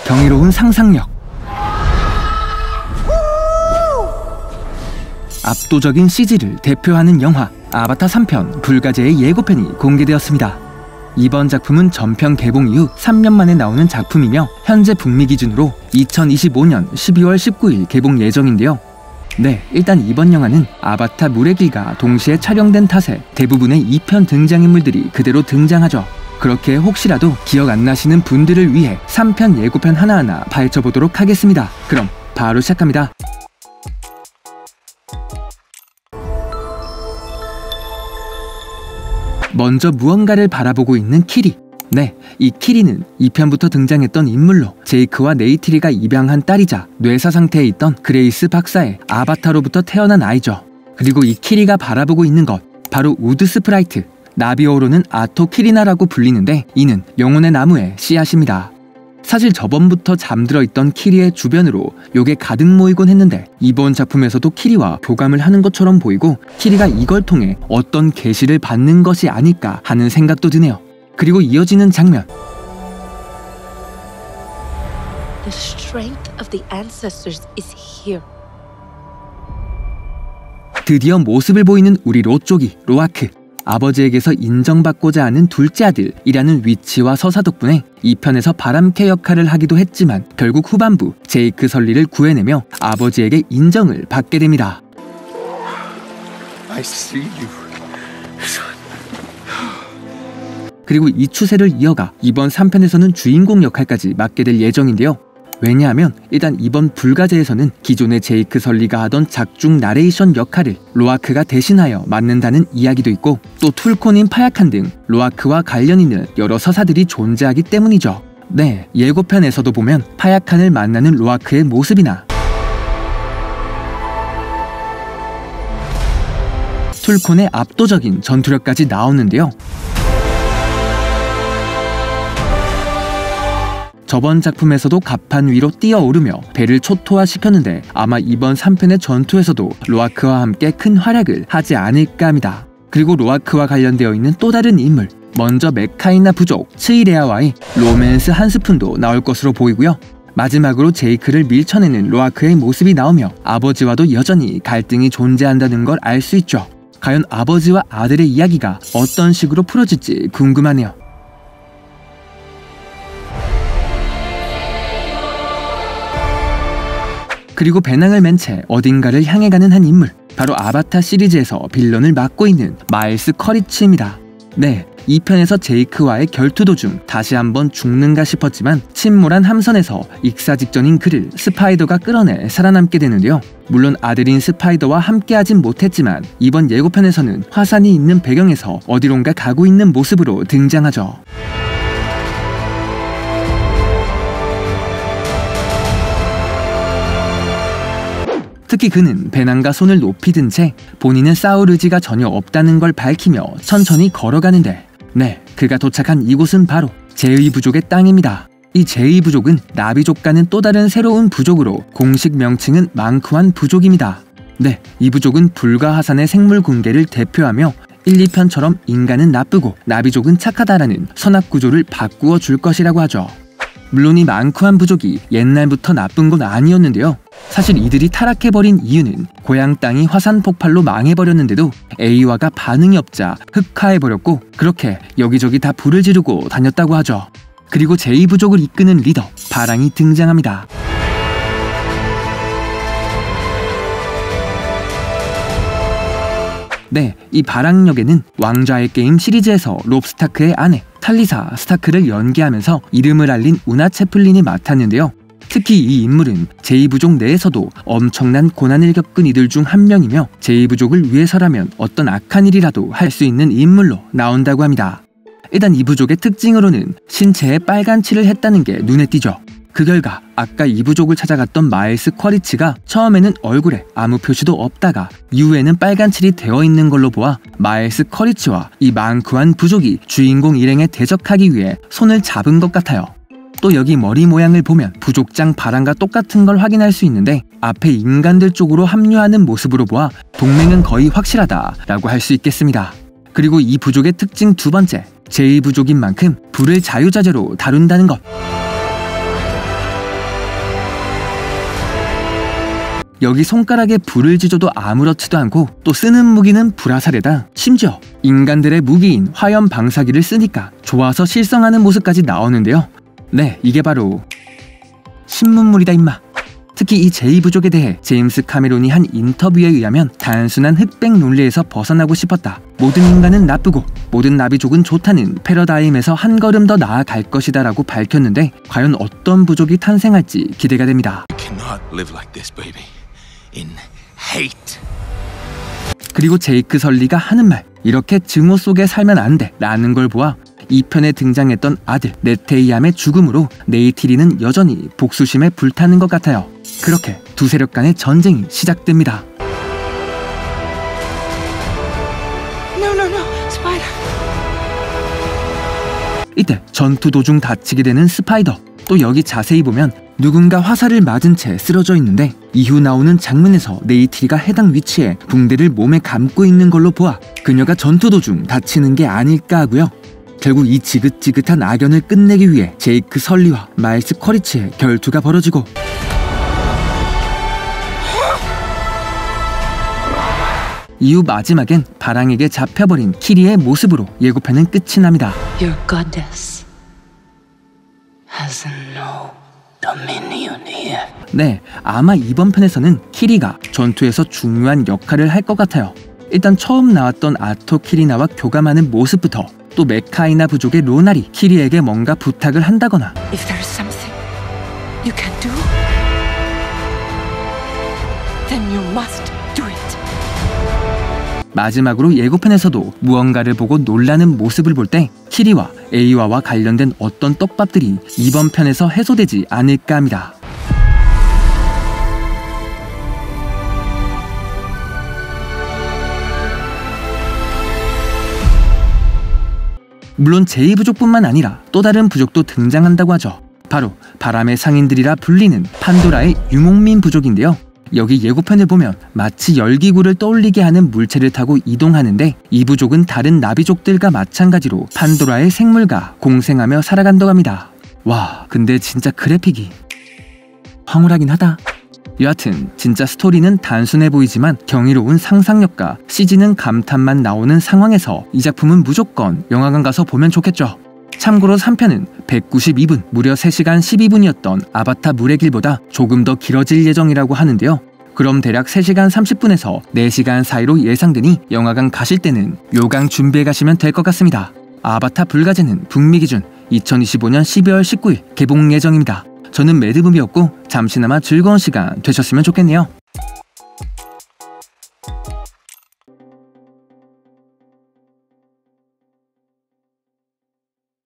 경이로운 상상력, 압도적인 CG를 대표하는 영화 아바타 3편 불가제의 예고편이 공개되었습니다. 이번 작품은 전편 개봉 이후 3년 만에 나오는 작품이며 현재 북미 기준으로 2025년 12월 19일 개봉 예정인데요. 네, 일단 이번 영화는 아바타 물의 길과 동시에 촬영된 탓에 대부분의 2편 등장인물들이 그대로 등장하죠. 그렇게 혹시라도 기억 안 나시는 분들을 위해 3편 예고편 하나하나 파헤쳐보도록 하겠습니다. 그럼 바로 시작합니다. 먼저 무언가를 바라보고 있는 키리. 네, 이 키리는 2편부터 등장했던 인물로 제이크와 네이트리가 입양한 딸이자 뇌사 상태에 있던 그레이스 박사의 아바타로부터 태어난 아이죠. 그리고 이 키리가 바라보고 있는 것, 바로 우드 스프라이트, 나비어로는 아토 키리나라고 불리는데 이는 영혼의 나무의 씨앗입니다. 사실 저번부터 잠들어 있던 키리의 주변으로 요게 가득 모이곤 했는데 이번 작품에서도 키리와 교감을 하는 것처럼 보이고 키리가 이걸 통해 어떤 계시를 받는 것이 아닐까 하는 생각도 드네요. 그리고 이어지는 장면. The strength of the ancestors is here. 드디어 모습을 보이는 우리 로쪽이 로아크. 아버지에게서 인정받고자 하는 둘째 아들이라는 위치와 서사 덕분에 2편에서 바람캐 역할을 하기도 했지만 결국 후반부 제이크 설리를 구해내며 아버지에게 인정을 받게 됩니다. I see you, son. 그리고 이 추세를 이어가 이번 3편에서는 주인공 역할까지 맡게 될 예정인데요. 왜냐하면 일단 이번 불가제에서는 기존의 제이크 설리가 하던 작중 나레이션 역할을 로아크가 대신하여 맡는다는 이야기도 있고 또 툴콘인 파야칸 등 로아크와 관련 있는 여러 서사들이 존재하기 때문이죠. 네, 예고편에서도 보면 파야칸을 만나는 로아크의 모습이나 툴콘의 압도적인 전투력까지 나오는데요. 저번 작품에서도 갑판 위로 뛰어오르며 배를 초토화시켰는데 아마 이번 3편의 전투에서도 로아크와 함께 큰 활약을 하지 않을까 합니다. 그리고 로아크와 관련되어 있는 또 다른 인물, 먼저 메카이나 부족 츠이레아와의 로맨스 한 스푼도 나올 것으로 보이고요. 마지막으로 제이크를 밀쳐내는 로아크의 모습이 나오며 아버지와도 여전히 갈등이 존재한다는 걸 알 수 있죠. 과연 아버지와 아들의 이야기가 어떤 식으로 풀어질지 궁금하네요. 그리고 배낭을 맨 채 어딘가를 향해 가는 한 인물, 바로 아바타 시리즈에서 빌런을 맡고 있는 마일스 커리치입니다. 네, 2편에서 제이크와의 결투 도중 다시 한번 죽는가 싶었지만 침몰한 함선에서 익사 직전인 그를 스파이더가 끌어내 살아남게 되는데요. 물론 아들인 스파이더와 함께하진 못했지만 이번 예고편에서는 화산이 있는 배경에서 어디론가 가고 있는 모습으로 등장하죠. 특히 그는 배낭과 손을 높이 든 채 본인은 싸울 의지가 전혀 없다는 걸 밝히며 천천히 걸어가는데 네, 그가 도착한 이곳은 바로 제의 부족의 땅입니다. 이 제의 부족은 나비족과는 또 다른 새로운 부족으로 공식 명칭은 망크완 부족입니다. 네, 이 부족은 불과 하산의 생물 군계를 대표하며 1, 2편처럼 인간은 나쁘고 나비족은 착하다라는 선악 구조를 바꾸어 줄 것이라고 하죠. 물론 이 망크완 부족이 옛날부터 나쁜 건 아니었는데요. 사실 이들이 타락해버린 이유는 고향 땅이 화산 폭발로 망해버렸는데도 에이와가 반응이 없자 흑화해버렸고 그렇게 여기저기 다 불을 지르고 다녔다고 하죠. 그리고 제이 부족을 이끄는 리더 바랑이 등장합니다. 네, 이 바랑 역에는 왕좌의 게임 시리즈에서 롭 스타크의 아내 탈리사 스타크를 연기하면서 이름을 알린 우나 채플린이 맡았는데요. 특히 이 인물은 제이부족 내에서도 엄청난 고난을 겪은 이들 중 한 명이며 제이부족을 위해서라면 어떤 악한 일이라도 할 수 있는 인물로 나온다고 합니다. 일단 이 부족의 특징으로는 신체에 빨간 칠을 했다는 게 눈에 띄죠. 그 결과 아까 이 부족을 찾아갔던 마일스 쿼리치가 처음에는 얼굴에 아무 표시도 없다가 이후에는 빨간 칠이 되어 있는 걸로 보아 마일스 쿼리치와 이 망크완 부족이 주인공 일행에 대적하기 위해 손을 잡은 것 같아요. 또 여기 머리 모양을 보면 부족장 바람과 똑같은 걸 확인할 수 있는데 앞에 인간들 쪽으로 합류하는 모습으로 보아 동맹은 거의 확실하다라고 할 수 있겠습니다. 그리고 이 부족의 특징 두 번째, 제2부족인 만큼 불을 자유자재로 다룬다는 것. 여기 손가락에 불을 지져도 아무렇지도 않고 또 쓰는 무기는 불화살에다 심지어 인간들의 무기인 화염 방사기를 쓰니까 좋아서 실성하는 모습까지 나오는데요. 네, 이게 바로 신문물이다 임마. 특히 이 제2부족에 대해 제임스 카메론이 한 인터뷰에 의하면 단순한 흑백 논리에서 벗어나고 싶었다. 모든 인간은 나쁘고 모든 나비족은 좋다는 패러다임에서 한 걸음 더 나아갈 것이다 라고 밝혔는데 과연 어떤 부족이 탄생할지 기대가 됩니다. You cannot live like this, baby. In hate. 그리고 제이크 설리가 하는 말, 이렇게 증오 속에 살면 안 돼 라는 걸 보아 2편에 등장했던 아들 네테이암의 죽음으로 네이티리는 여전히 복수심에 불타는 것 같아요. 그렇게 두 세력 간의 전쟁이 시작됩니다. No, Spider. 이때 전투 도중 다치게 되는 스파이더. 또 여기 자세히 보면 누군가 화살을 맞은 채 쓰러져 있는데 이후 나오는 장면에서 네이티리가 해당 위치에 붕대를 몸에 감고 있는 걸로 보아 그녀가 전투 도중 다치는 게 아닐까 하고요. 결국 이 지긋지긋한 악연을 끝내기 위해 제이크 설리와 마일스 쿼리치의 결투가 벌어지고 이후 마지막엔 바랑에게 잡혀버린 키리의 모습으로 예고편은 끝이 납니다. Your goddess has no dominion here. 네, 아마 이번 편에서는 키리가 전투에서 중요한 역할을 할 것 같아요. 일단 처음 나왔던 아토 키리나와 교감하는 모습부터 또 메카이나 부족의 로날이 키리에게 뭔가 부탁을 한다거나 If there is something you can do, then you must do it. 마지막으로 예고편에서도 무언가를 보고 놀라는 모습을 볼 때 키리와 에이와와 관련된 어떤 떡밥들이 이번 편에서 해소되지 않을까 합니다. 물론 제2부족뿐만 아니라 또 다른 부족도 등장한다고 하죠. 바로 바람의 상인들이라 불리는 판도라의 유목민 부족인데요. 여기 예고편을 보면 마치 열기구를 떠올리게 하는 물체를 타고 이동하는데 이 부족은 다른 나비족들과 마찬가지로 판도라의 생물과 공생하며 살아간다고 합니다. 와, 근데 진짜 그래픽이 황홀하긴 하다. 여하튼 진짜 스토리는 단순해 보이지만 경이로운 상상력과 CG는 감탄만 나오는 상황에서 이 작품은 무조건 영화관 가서 보면 좋겠죠. 참고로 3편은 192분, 무려 3시간 12분이었던 아바타 물의 길보다 조금 더 길어질 예정이라고 하는데요. 그럼 대략 3시간 30분에서 4시간 사이로 예상되니 영화관 가실 때는 요강 준비해 가시면 될 것 같습니다. 아바타 불가제는 북미 기준 2025년 12월 19일 개봉 예정입니다. 저는 매드붐이었고 잠시나마 즐거운 시간 되셨으면 좋겠네요.